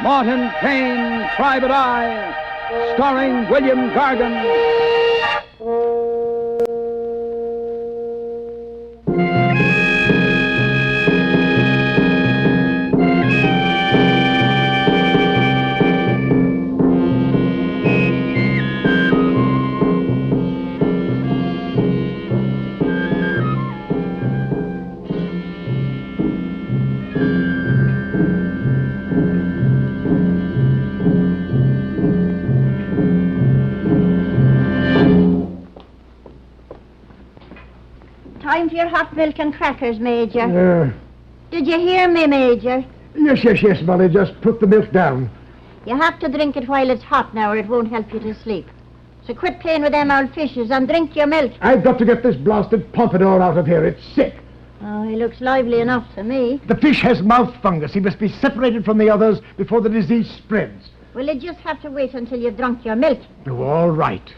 Martin Kane, Private Eye, starring William Gargan. Time for your hot milk and crackers, Major. Did you hear me, Major? Yes, Molly. Just put the milk down. You have to drink it while it's hot now, or it won't help you to sleep. So quit playing with them old fishes and drink your milk. I've got to get this blasted pompadour out of here. It's sick. Oh, he looks lively enough to me. The fish has mouth fungus. He must be separated from the others before the disease spreads. Well, you just have to wait until you've drunk your milk. Oh, all right.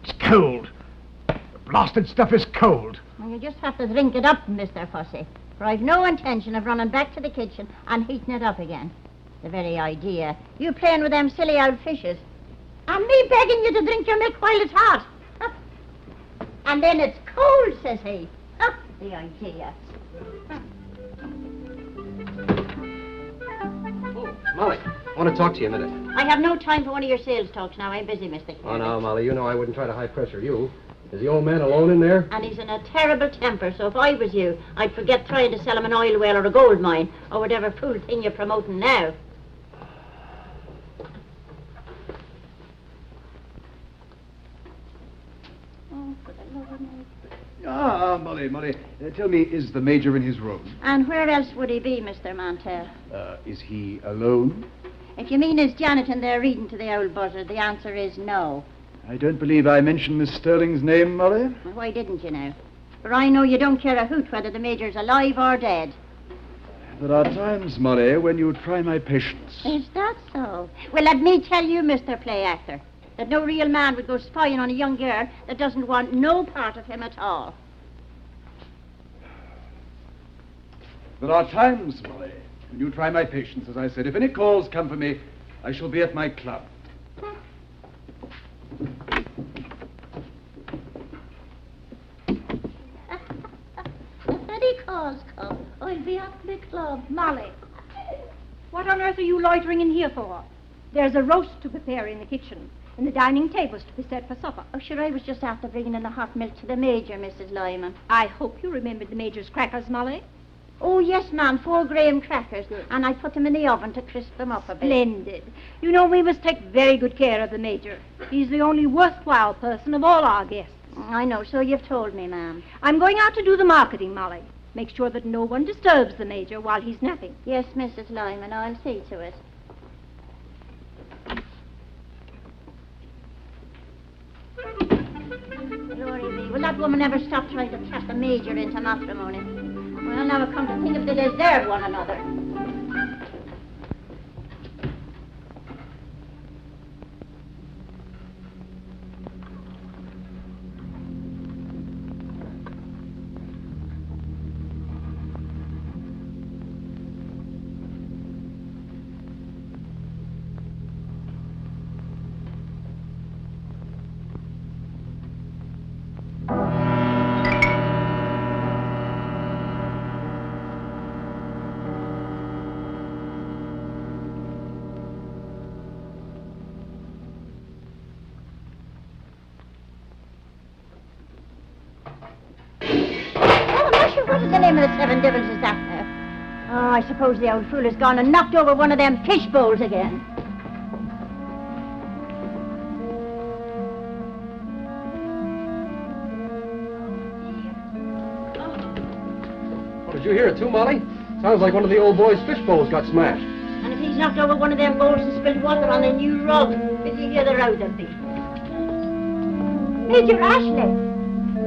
It's cold. The blasted stuff is cold. Well, you just have to drink it up, Mr. Fussy. For I've no intention of running back to the kitchen and heating it up again. The very idea. You playing with them silly old fishes. And me begging you to drink your milk while it's hot. And then it's cold, says he. The idea. Oh, Molly, I want to talk to you a minute. I have no time for one of your sales talks now. I'm busy, Mr. Kennedy. Oh, no, Molly, you know I wouldn't try to high-pressure you. Is the old man alone in there? And he's in a terrible temper, so if I was you, I'd forget trying to sell him an oil well or a gold mine, or whatever fool thing you're promoting now. Oh, for the love of me. Molly, tell me, is the Major in his room? And where else would he be, Mr. Mantell? Is he alone? If you mean is Janet in there reading to the old buzzard, the answer is no. I don't believe I mentioned Miss Sterling's name, Molly. Well, why didn't you now? For I know you don't care a hoot whether the Major's alive or dead. There are times, Molly, when you try my patience. Is that so? Well, let me tell you, Mr. Play Actor, that no real man would go spying on a young girl that doesn't want no part of him at all. There are times, Molly, when you try my patience, as I said. If any calls come for me, I shall be at my club. If any calls come, I'll be at the club. Molly, what on earth are you loitering in here for? There's a roast to prepare in the kitchen, and the dining table's to be set for supper. Oh, sure, I was just after bringing in the hot milk to the Major, Mrs. Lyman. I hope you remembered the Major's crackers, Molly. Oh, yes, ma'am, 4 graham crackers. And I put them in the oven to crisp them up a bit. Splendid. You know, we must take very good care of the Major. He's the only worthwhile person of all our guests. I know, so you've told me, ma'am. I'm going out to do the marketing, Molly. Make sure that no one disturbs the Major while he's napping. Yes, Mrs. Lyman, I'll see to it. Glory be. Will that woman ever stop trying to trap the Major into matrimony? Well, now I come to think of it, they deserve one another. What is the name of the 7 devils is that now? Oh, I suppose the old fool has gone and knocked over one of them fish bowls again. Oh, did you hear it too, Molly? Sounds like one of the old boy's fish bowls got smashed. And if he's knocked over one of them bowls and spilled water on the new rug, did you hear the row there'd be? Major Ashley!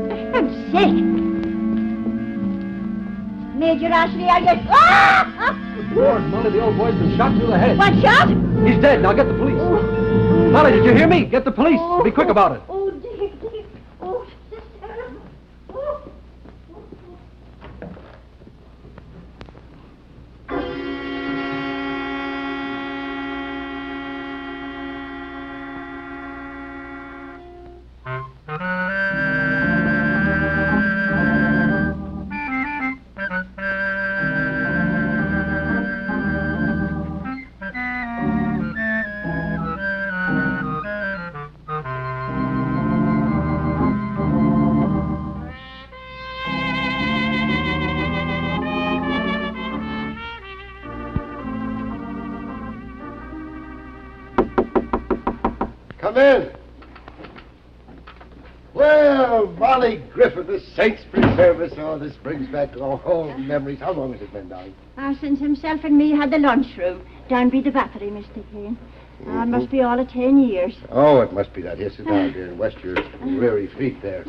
For heaven's sake! Major Ashley, I get... Ah! Good Lord, Molly, the old boy's been shot through the head. What shot? He's dead. Now get the police. Oh. Molly, did you hear me? Get the police. Be quick about it. Oh, dear. Oh, this is terrible. Oh. Come in. Well, Molly Griffin, the saints preserve us all. This brings back old memories. How long has it been, darling? Since himself and me had the lunchroom down by the battery, Mr. Kane. It must be all of 10 years. Oh, it must be that. Here, sit down, dear, and rest your weary feet there.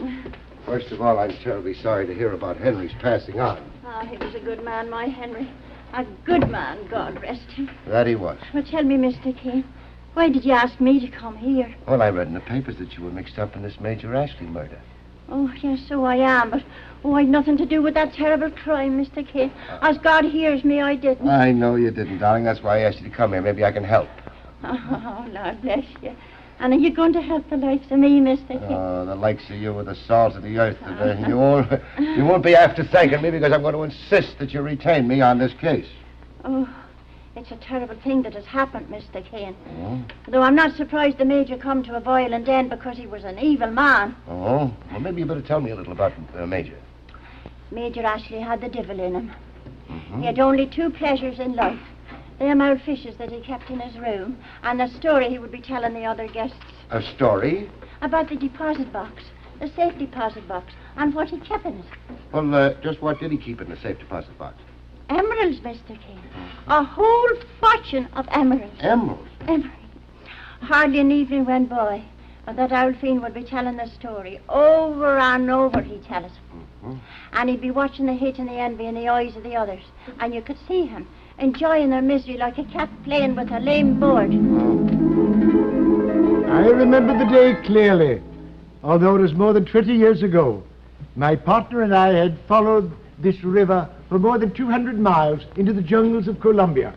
First of all, I'm terribly sorry to hear about Henry's passing on. Oh, he was a good man, my Henry. A good man, God rest him. That he was. But tell me, Mr. Kane, why did you ask me to come here? Well, I read in the papers that you were mixed up in this Major Ashley murder. Oh, yes, so I am, but I'd nothing to do with that terrible crime, Mr. Kane. As God hears me, I didn't. I know you didn't, darling. That's why I asked you to come here. Maybe I can help. Oh, Lord bless you. And are you going to help the likes of me, Mr. Kane? Oh, the likes of you with the salt of the earth. You won't be after thanking me because I'm going to insist that you retain me on this case. Oh, it's a terrible thing that has happened, Mr. Kane. Oh? Though I'm not surprised the Major come to a violent end because he was an evil man. Oh? Well, maybe you better tell me a little about Major. Major Ashley had the devil in him. Mm-hmm. He had only two pleasures in life. Them old fishes that he kept in his room, and the story he would be telling the other guests. A story? About the deposit box, the safe deposit box, and what he kept in it. Well, just what did he keep in the safe deposit box? Emeralds, Mr. Kane. A whole fortune of emeralds. Emeralds? Emeralds. Hardly an evening went by, but that old fiend would be telling the story. Over and over he'd tell it. Mm-hmm. And he'd be watching the hate and the envy in the eyes of the others. And you could see him, enjoying their misery like a cat playing with a lame board. I remember the day clearly, although it was more than 20 years ago. My partner and I had followed this river for more than 200 miles into the jungles of Colombia.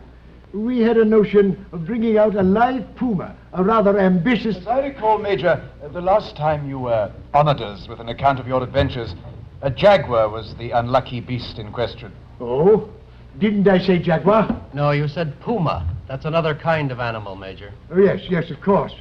We had a notion of bringing out a live puma, a rather ambitious... As I recall, Major, the last time you honored us with an account of your adventures, a jaguar was the unlucky beast in question. Oh? Didn't I say jaguar? No, you said puma. That's another kind of animal, Major. Oh, yes, of course.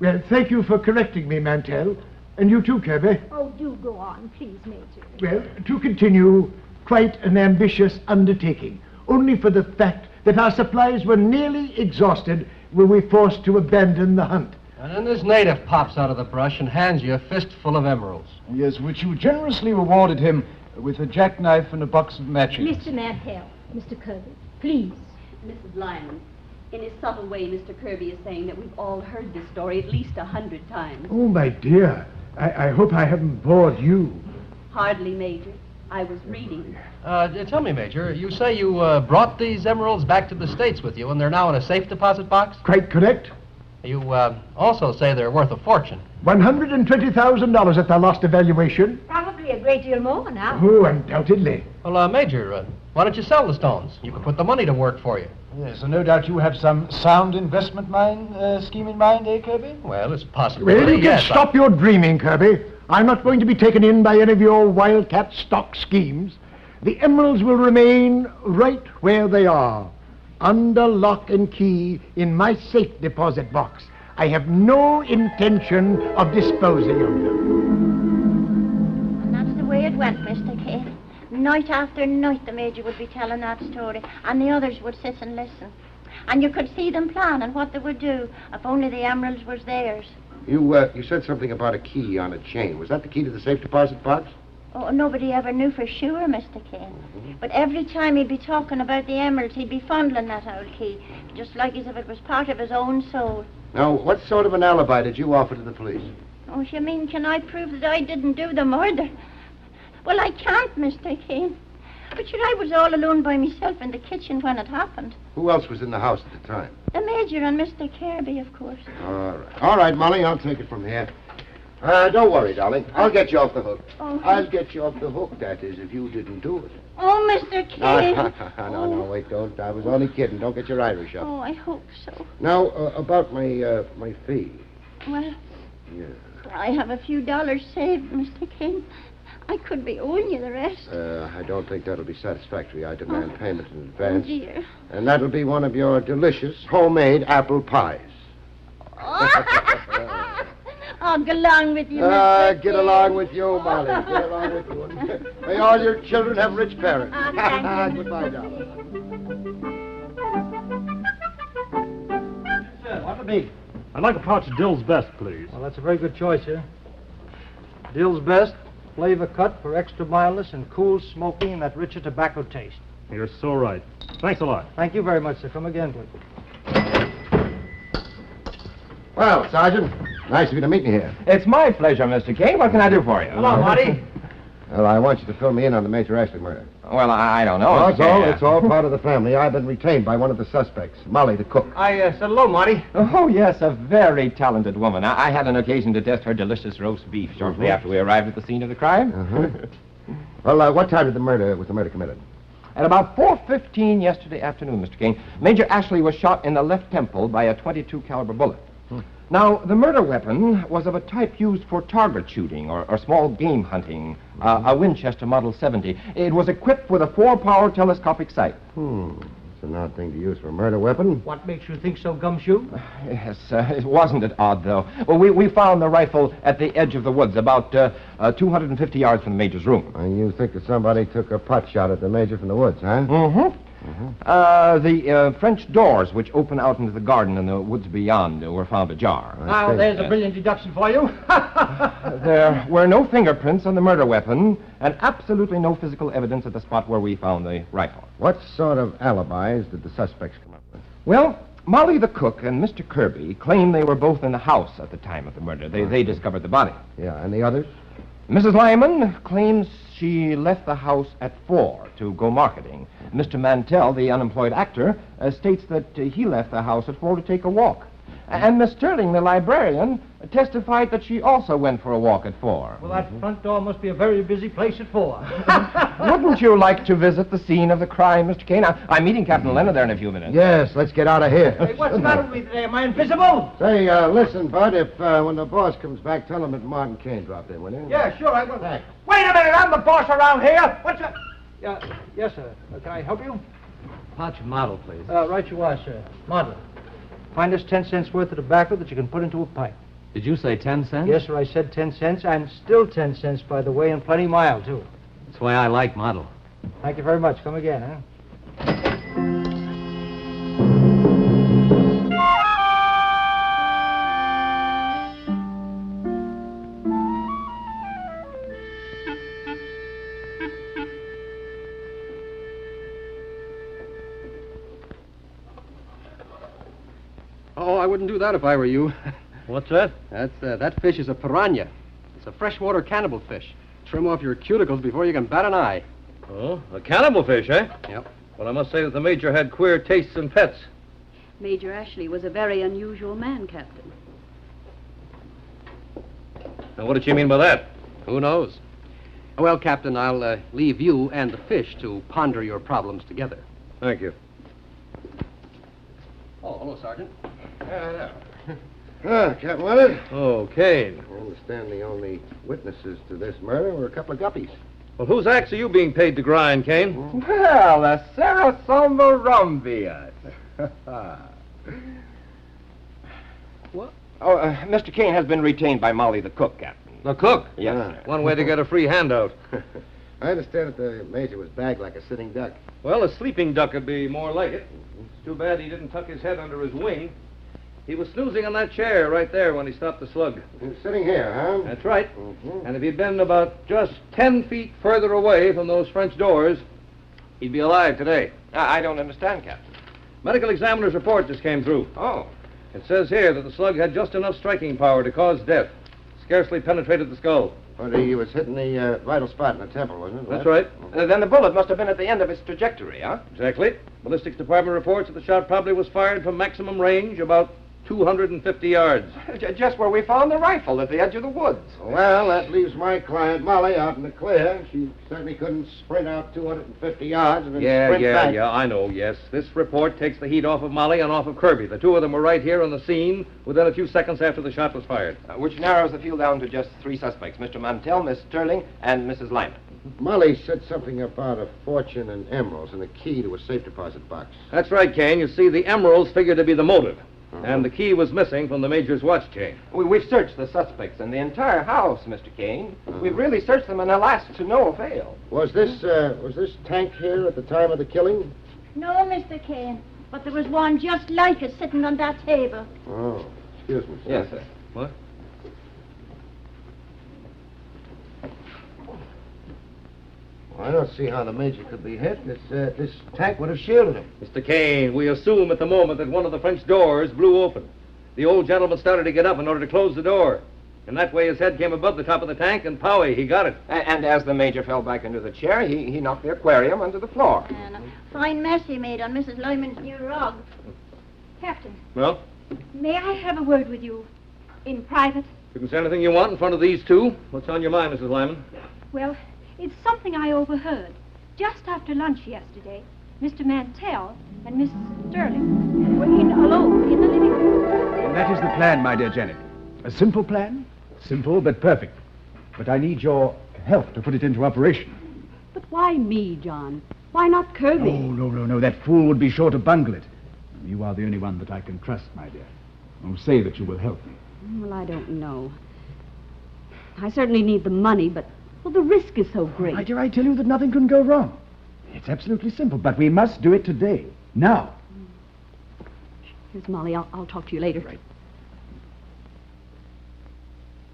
Well, thank you for correcting me, Mantell. And you too, Kirby. Oh, do go on, please, Major. Well, to continue, quite an ambitious undertaking. Only for the fact that our supplies were nearly exhausted were we forced to abandon the hunt. And then this native pops out of the brush and hands you a fistful of emeralds. Yes, which you generously rewarded him with a jackknife and a box of matches. Mr. Mantell, Mr. Kirby, please. Mrs. Lyman, in his subtle way, Mr. Kirby is saying that we've all heard this story at least 100 times. Oh, my dear. I hope I haven't bored you. Hardly, Major. I was reading. Tell me, Major, you say you brought these emeralds back to the States with you, and they're now in a safe deposit box? Quite correct. You also say they're worth a fortune. $120,000 at their last evaluation. Probably a great deal more now. Oh, undoubtedly. Well, Major, why don't you sell the stones? You could put the money to work for you. Yes, and no doubt you have some sound investment scheme in mind, eh, Kirby? Well, it's possible. Well, you can yes, stop your dreaming, Kirby. I'm not going to be taken in by any of your wildcat stock schemes. The emeralds will remain right where they are, under lock and key in my safe deposit box. I have no intention of disposing of them. And that's the way it went, Mr. Kane. Night after night the Major would be telling that story, and the others would sit and listen. And you could see them planning what they would do if only the emeralds was theirs. You said something about a key on a chain. Was that the key to the safe deposit box? Oh, nobody ever knew for sure, Mr. Kane. But every time he'd be talking about the emeralds, he'd be fondling that old key, just like as if it was part of his own soul. Now, what sort of an alibi did you offer to the police? Oh, you mean, can I prove that I didn't do the murder? Well, I can't, Mr. Kane. But sure, I was all alone by myself in the kitchen when it happened. Who else was in the house at the time? The Major and Mr. Kirby, of course. All right, Molly, I'll take it from here. Don't worry, darling. I'll get you off the hook. Oh. I'll get you off the hook, that is, if you didn't do it. Oh, Mr. Kane. No, wait, don't. I was only kidding. Don't get your Irish up. Oh, I hope so. Now, about my fee. Well, Yeah. I have a few dollars saved, Mr. Kane. I could be owing you the rest. I don't think that'll be satisfactory. I demand payment in Oh, advance. dear. And that'll be one of your delicious homemade apple pies. Oh, go along with you, Mr. Get Kane. along with you, Molly. Get along with you. May all your children have rich parents. Oh, thank you. Goodbye, darling. What'll be? I'd like a pouch of Dill's Best, please. Well, that's a very good choice, sir. Dill's Best, flavor cut for extra mildness and cool smoking and that richer tobacco taste. You're so right. Thanks a lot. Thank you very much, sir. Come again, please. Well, Sergeant, nice of you to meet me here. It's my pleasure, Mr. Kane. What can I do for you? Hello, Marty. Well, I want you to fill me in on the Major Ashley murder. Well, I don't know. Well, Mr. it's all part of the family. I've been retained by one of the suspects, Molly, the cook. I said hello, Marty. Oh, yes, a very talented woman. I had an occasion to test her delicious roast beef shortly after we arrived at the scene of the crime. Well, what time was the murder committed? At about 4:15 yesterday afternoon, Mr. Kane, Major Ashley was shot in the left temple by a .22 caliber bullet. Now, the murder weapon was of a type used for target shooting or small game hunting, a Winchester Model 70. It was equipped with a 4-power telescopic sight. It's an odd thing to use for a murder weapon. What makes you think so, Gumshoe? Yes, wasn't it odd, though? Well, we found the rifle at the edge of the woods, about 250 yards from the Major's room. And you think that somebody took a pot shot at the Major from the woods, huh? The French doors, which open out into the garden and the woods beyond, were found ajar. Now, there's a brilliant deduction for you. There were no fingerprints on the murder weapon, and absolutely no physical evidence at the spot where we found the rifle. What sort of alibis did the suspects come up with? Well, Molly the cook and Mr. Kirby claim they were both in the house at the time of the murder. They discovered the body. Yeah, and the others? Mrs. Lyman claims she left the house at 4 to go marketing. Mr. Mantell, the unemployed actor, states that he left the house at 4 to take a walk. And Miss Sterling, the librarian, testified that she also went for a walk at 4. Well, that front door must be a very busy place at 4. Wouldn't you like to visit the scene of the crime, Mr. Kane? I'm meeting Captain Leonard there in a few minutes. Yes, let's get out of here. Hey, what's the matter with me today? Am I invisible? Say, listen, Bud, if when the boss comes back, tell him that Martin Kane dropped in, will you? Yeah, sure, I will. Thanks. Wait a minute, I'm the boss around here. What's that? Yes, sir. Can I help you? Pouch of model, please. Right you are, sir. Model. Find us 10 cents worth of tobacco that you can put into a pipe. Did you say 10 cents? Yes, sir, I said 10 cents, and still 10 cents, by the way, and plenty mild, too. That's why I like model. Thank you very much. Come again, huh? Oh, I wouldn't do that if I were you. What's that? That fish is a piranha. It's a freshwater cannibal fish. Trim off your cuticles before you can bat an eye. Oh, a cannibal fish, eh? Yep. Well, I must say that the Major had queer tastes in pets. Major Ashley was a very unusual man, Captain. Now, what did she mean by that? Who knows? Well, Captain, I'll leave you and the fish to ponder your problems together. Thank you. Oh, hello, Sergeant. Captain Leonard. Oh, Kane. I understand the only witnesses to this murder were a couple of guppies. Well, whose axe are you being paid to grind, Kane? Well, a Sarasoma Rumbias. What? Oh, Mr. Kane has been retained by Molly the cook, Captain. The cook? Yes, sir. One way to get a free handout. I understand that the Major was bagged like a sitting duck. Well, a sleeping duck would be more like it. It's too bad he didn't tuck his head under his wing. He was snoozing on that chair right there when he stopped the slug. He was sitting here, huh? That's right. And if he'd been about just 10 feet further away from those French doors, he'd be alive today. I don't understand, Captain. Medical examiner's report just came through. Oh. It says here that the slug had just enough striking power to cause death. Scarcely penetrated the skull. Well, he was hitting the vital spot in the temple, wasn't it? That's right. Then the bullet must have been at the end of its trajectory, huh? Exactly. Ballistics department reports that the shot probably was fired from maximum range about 250 yards. Just where we found the rifle, at the edge of the woods. Well, that leaves my client, Molly, out in the clear. She certainly couldn't sprint out 250 yards and then sprint back. Yeah, I know, yes. This report takes the heat off of Molly and off of Kirby. The two of them were right here on the scene within a few seconds after the shot was fired. Which narrows the field down to just 3 suspects, Mr. Mantell, Miss Sterling, and Mrs. Lyman. Molly said something about a fortune in emeralds and a key to a safe deposit box. That's right, Kane. You see, the emeralds figured to be the motive. And the key was missing from the Major's watch chain. We've searched the suspects and the entire house, Mr. Kane. We've really searched them, and alas, to no avail. Was this tank here at the time of the killing? No, Mr. Kane, but there was one just like it sitting on that table. Oh. Excuse me, sir. Yes, sir. What? Well, I don't see how the Major could be hit. This tank would have shielded him. Mr. Kane, we assume at the moment that one of the French doors blew open. The old gentleman started to get up in order to close the door. And that way his head came above the top of the tank, and powie, he got it. And as the Major fell back into the chair, he knocked the aquarium onto the floor. And a fine mess he made on Mrs. Lyman's new rug. Captain, Well, may I have a word with you in private? you can say anything you want in front of these two. What's on your mind, Mrs. Lyman? Well, it's something I overheard. Just after lunch yesterday, Mr. Mantell and Miss Sterling were in alone in the living room. And that is the plan, my dear Janet. A simple plan, simple but perfect. But I need your help to put it into operation. But why me, John? Why not Kirby? Oh, no. That fool would be sure to bungle it. You are the only one that I can trust, my dear. Oh, say that you will help me. Well, I don't know. I certainly need the money, but, well, the risk is so great. My dear, I tell you that nothing can go wrong. It's absolutely simple, but we must do it today. Now. Here's Molly. I'll talk to you later. Right.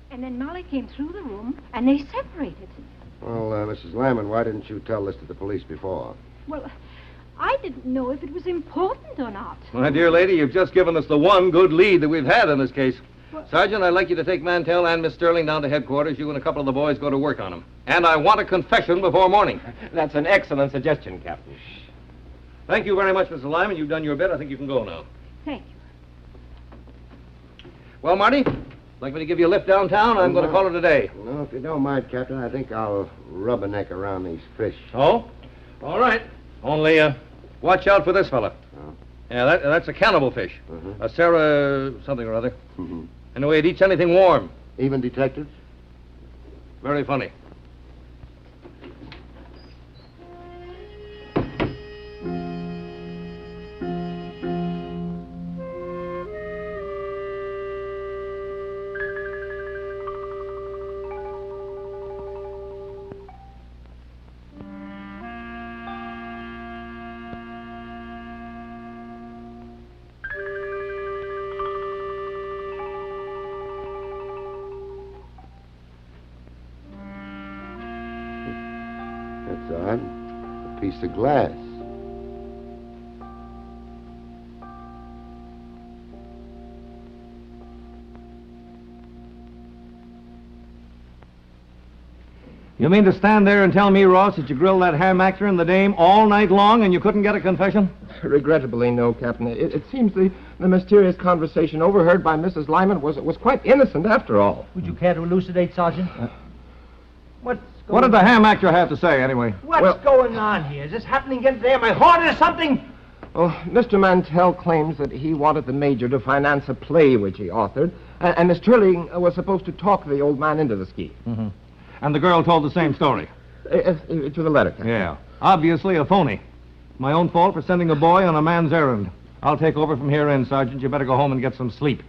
And then Molly came through the room, and they separated. Well, Mrs. Lyman, why didn't you tell this to the police before? Well, I didn't know if it was important or not. My dear lady, you've just given us the one good lead that we've had in this case. Sergeant, I'd like you to take Mantell and Miss Sterling down to headquarters. You and a couple of the boys go to work on them. And I want a confession before morning. That's an excellent suggestion, Captain. Thank you very much, Mrs. Lyman. You've done your bit. I think you can go now. Thank you. Well, Marty, like me to give you a lift downtown? I'm going to call it a day. No, if you don't mind, Captain, I think I'll rub a neck around these fish. Oh? All right. Only, watch out for this fella. Oh. Yeah, that's a cannibal fish. Mm-hmm. A Sarah something or other. Mm-hmm. Anyway, it eats anything warm. Even detectives? Very funny. That's odd. A piece of glass. You mean to stand there and tell me, Ross, that you grilled that ham actor and the dame all night long and you couldn't get a confession? Regrettably, no, Captain. It seems the mysterious conversation overheard by Mrs. Lyman was quite innocent after all. Would you care to elucidate, Sergeant? What did the ham actor have to say, anyway? What's going on here? Is this happening again today? Am I haunted or something? Oh, Mr. Mantell claims that he wanted the Major to finance a play which he authored, and Miss Sterling was supposed to talk the old man into the scheme. Mm-hmm. And the girl told the same story? To the letter, Captain. Yeah. Obviously a phony. My own fault for sending a boy on a man's errand. I'll take over from here in, Sergeant. You better go home and get some sleep.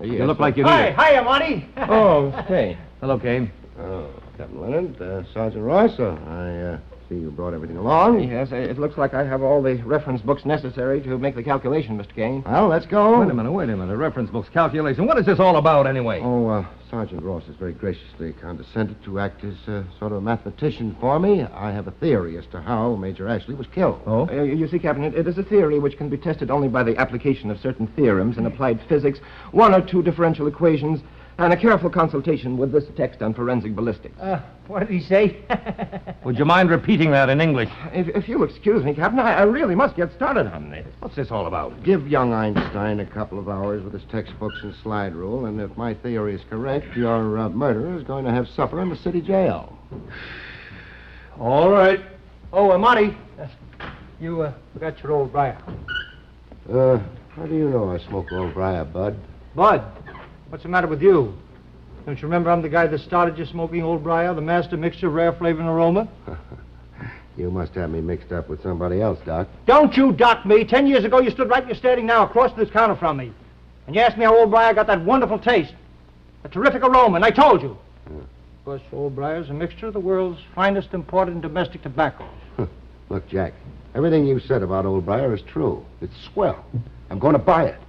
Yes, You look like you need it. Hiya, Monty. Oh, hey. Hello, Kane. Oh, Captain Leonard, Sergeant Royce, I see you brought everything along. Yes, it looks like I have all the reference books necessary to make the calculation, Mr. Kane. Well, let's go. Wait a minute. Reference books, calculation. What is this all about, anyway? Oh, Sergeant Ross has very graciously condescended to act as sort of a mathematician for me. I have a theory as to how Major Ashley was killed. Oh? You see, Captain, it is a theory which can be tested only by the application of certain theorems in applied physics, one or two differential equations, and a careful consultation with this text on forensic ballistics. What did he say? Would you mind repeating that in English? If you'll excuse me, Captain, I really must get started on this. What's this all about? Give young Einstein a couple of hours with his textbooks and slide rule, and if my theory is correct, your murderer is going to have supper in the city jail. All right. Oh, Monty, you forgot your old briar. How do you know I smoke old briar, Bud? Bud, what's the matter with you? Don't you remember I'm the guy that started you smoking old briar, the master mixture of rare flavor and aroma? You must have me mixed up with somebody else, Doc. Don't you dock me. 10 years ago, you stood right you're standing now across this counter from me. And you asked me how old briar got that wonderful taste, a terrific aroma, and I told you. Of course, old briar's a mixture of the world's finest imported and domestic tobaccos. Look, Jack, everything you said about old briar is true. It's swell. I'm going to buy it.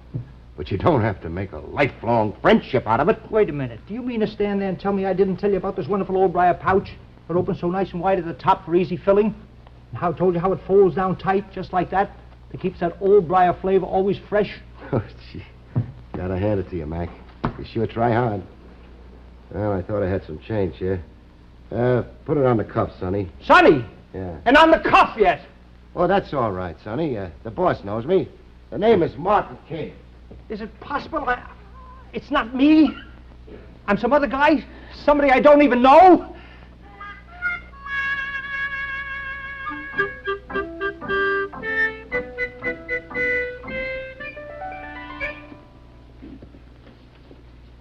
But you don't have to make a lifelong friendship out of it. Wait a minute. Do you mean to stand there and tell me I didn't tell you about this wonderful old briar pouch? It opens so nice and wide at the top for easy filling. And how I told you how it folds down tight, just like that. It keeps that old briar flavor always fresh. Oh, gee. Gotta hand it to you, Mac. You sure try hard. Well, I thought I had some change here. Put it on the cuff, Sonny. Sonny! Yeah. And on the cuff yet! Oh, that's all right, Sonny. The boss knows me. The name is Martin King. Is it possible it's not me? I'm some other guy? Somebody I don't even know?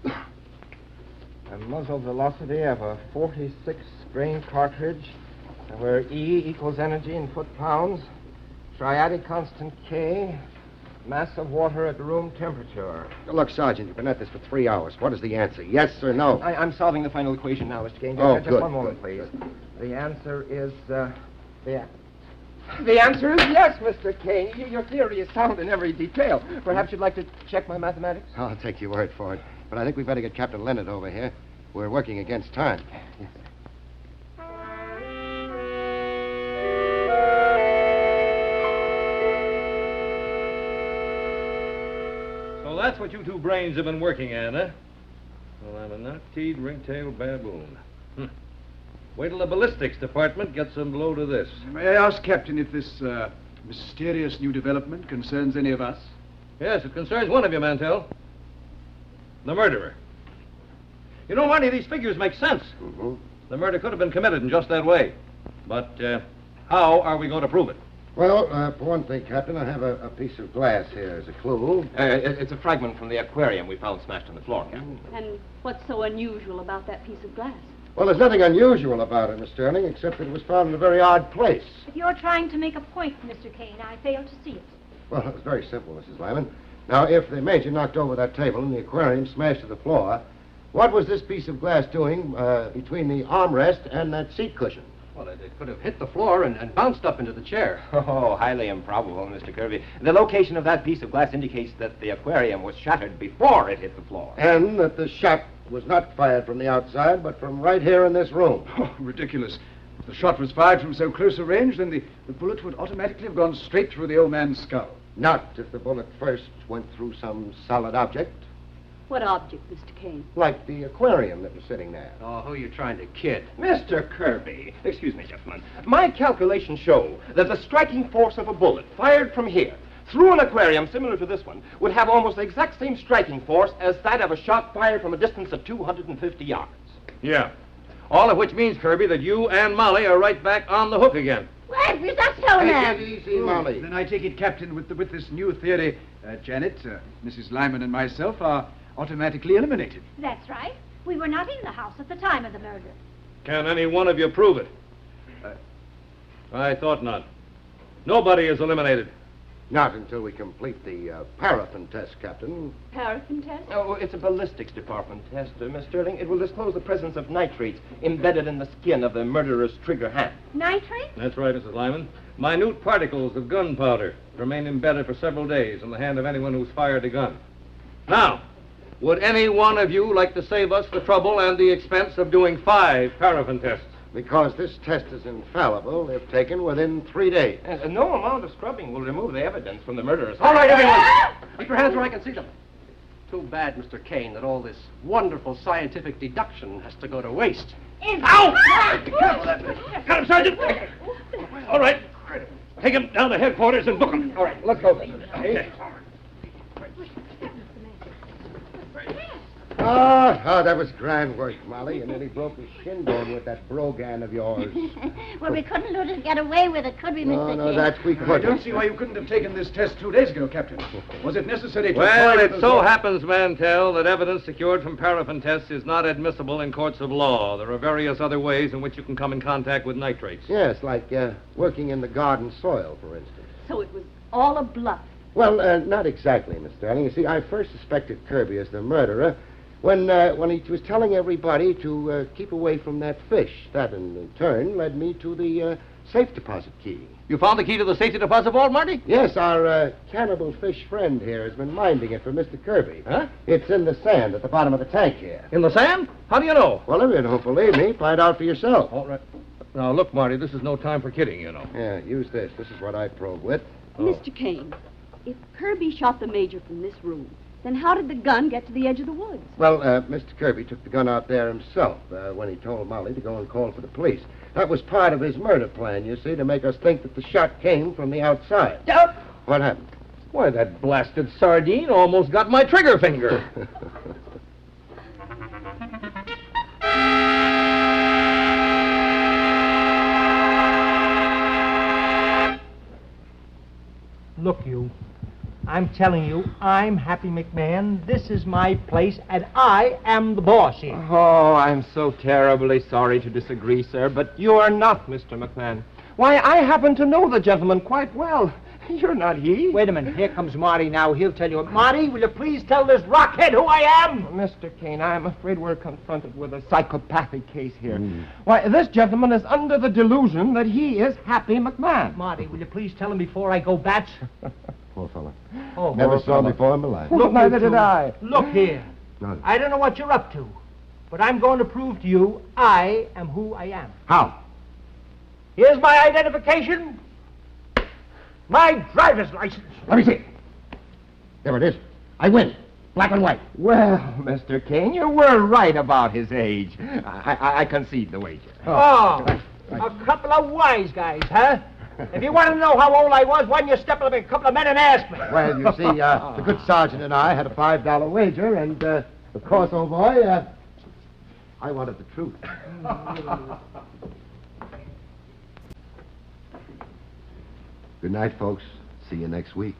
A muzzle velocity of a 46 grain cartridge, where E equals energy in foot-pounds, triadic constant K, mass of water at room temperature. Look, Sergeant, you've been at this for 3 hours. What is the answer, yes or no? I'm solving the final equation now, Mr. Kane. Oh, Just good, one moment, good, please. The answer is, The answer is yes, Mr. Kane. Your theory is sound in every detail. Perhaps you'd like to check my mathematics? I'll take your word for it. But I think we better get Captain Leonard over here. We're working against time. So that's what you two brains have been working at, huh? Well, I'm a knock-teed, ring-tailed baboon. Wait till the ballistics department gets them blow to this. May I ask, Captain, if this mysterious new development concerns any of us? Yes, it concerns one of you, Mantell. The murderer. You know, Marty, these figures make sense. Mm-hmm. The murder could have been committed in just that way. But how are we going to prove it? Well, for one thing, Captain, I have a piece of glass here as a clue. It's a fragment from the aquarium we found smashed on the floor, Captain. And what's so unusual about that piece of glass? Well, there's nothing unusual about it, Miss Sterling, except that it was found in a very odd place. If you're trying to make a point, Mr. Kane, I fail to see it. Well, it was very simple, Mrs. Lyman. Now, if the major knocked over that table and the aquarium smashed to the floor, what was this piece of glass doing between the armrest and that seat cushion? Well, it could have hit the floor and bounced up into the chair. Oh, highly improbable, Mr. Kirby. The location of that piece of glass indicates that the aquarium was shattered before it hit the floor. And that the shot was not fired from the outside, but from right here in this room. Oh, ridiculous. If the shot was fired from so close a range, then the bullet would automatically have gone straight through the old man's skull. Not if the bullet first went through some solid object, What object, Mr. Kane? like the aquarium that was sitting there. Oh, who are you trying to kid? Mr. Kirby, excuse me, gentlemen. My calculations show that the striking force of a bullet fired from here through an aquarium similar to this one would have almost the exact same striking force as that of a shot fired from a distance of 250 yards. Yeah. All of which means, Kirby, that you and Molly are right back on the hook again. What? Is that so now? Take it easy, Molly. Then I take it, Captain, with this new theory, Janet, Mrs. Lyman, and myself are automatically eliminated. That's right. We were not in the house at the time of the murder. Can any one of you prove it? I thought not. Nobody is eliminated. Not until we complete the paraffin test, Captain. Paraffin test? Oh, it's a ballistics department test, Miss Sterling. It will disclose the presence of nitrates embedded in the skin of the murderer's trigger hand. Nitrate? That's right, Mrs. Lyman. Minute particles of gunpowder remain embedded for several days in the hand of anyone who's fired a gun. Now, would any one of you like to save us the trouble and the expense of doing 5 paraffin tests? Because this test is infallible if taken within 3 days. No amount of scrubbing will remove the evidence from the murderer's All right, hand. everyone. Keep your hands where I can see them. Too bad, Mr. Kane, that all this wonderful scientific deduction has to go to waste. Ow! Got him, Sergeant! All right. Take him down to headquarters and book him. All right, let's go. Okay. Ah, that was grand work, Molly. And then he broke his shin bone with that brogan of yours. Well, we couldn't let it get away with it, could we, Mr. No, Kane? that we I couldn't. don't see why you couldn't have taken this test 2 days ago, Captain. Was it necessary to... Well, apply it the- so happens, Mantell, that evidence secured from paraffin tests is not admissible in courts of law. There are various other ways in which you can come in contact with nitrates. Yes, like working in the garden soil, for instance. So it was all a bluff. Well, not exactly, Miss Sterling. You see, I first suspected Kirby as the murderer when he was telling everybody to keep away from that fish. That, in turn, led me to the safe deposit key. You found the key to the safety deposit vault, Marty? Yes, our cannibal fish friend here has been minding it for Mr. Kirby. Huh? It's in the sand at the bottom of the tank here. In the sand? How do you know? Well, if you don't believe me, find out for yourself. All right. Now, look, Marty, this is no time for kidding, you know. Yeah, use this. This is what I probe with. Mr. Kane, if Kirby shot the Major from this room, then how did the gun get to the edge of the woods? Well, Mr. Kirby took the gun out there himself when he told Molly to go and call for the police. That was part of his murder plan, you see, to make us think that the shot came from the outside. What happened? Why, that blasted sardine almost got my trigger finger. Look, you. I'm telling you, I'm Happy McMahon. This is my place, and I am the boss here. Oh, I'm so terribly sorry to disagree, sir, but you are not Mr. McMahon. Why, I happen to know the gentleman quite well. You're not he. Wait a minute. Here comes Marty now. He'll tell you. Marty, will you please tell this rockhead who I am? Mr. Kane, I'm afraid we're confronted with a psychopathic case here. Why, this gentleman is under the delusion that he is Happy McMahon. Marty, will you please tell him before I go bats? Poor fellow. Oh, Never saw him before in my life. Look, neither did I. Look here. No. I don't know what you're up to, but I'm going to prove to you I am who I am. How? Here's my identification. My driver's license. Let me see. There it is. I win. Black and white. Well, Mr. Kane, you were right about his age. I concede the wager. Oh, a couple of wise guys, huh? If you want to know how old I was, why don't you step up a couple of men and ask me? Well, you see, the good sergeant and I had a $5 wager, and, of course, old boy, I wanted the truth. Good night, folks. See you next week.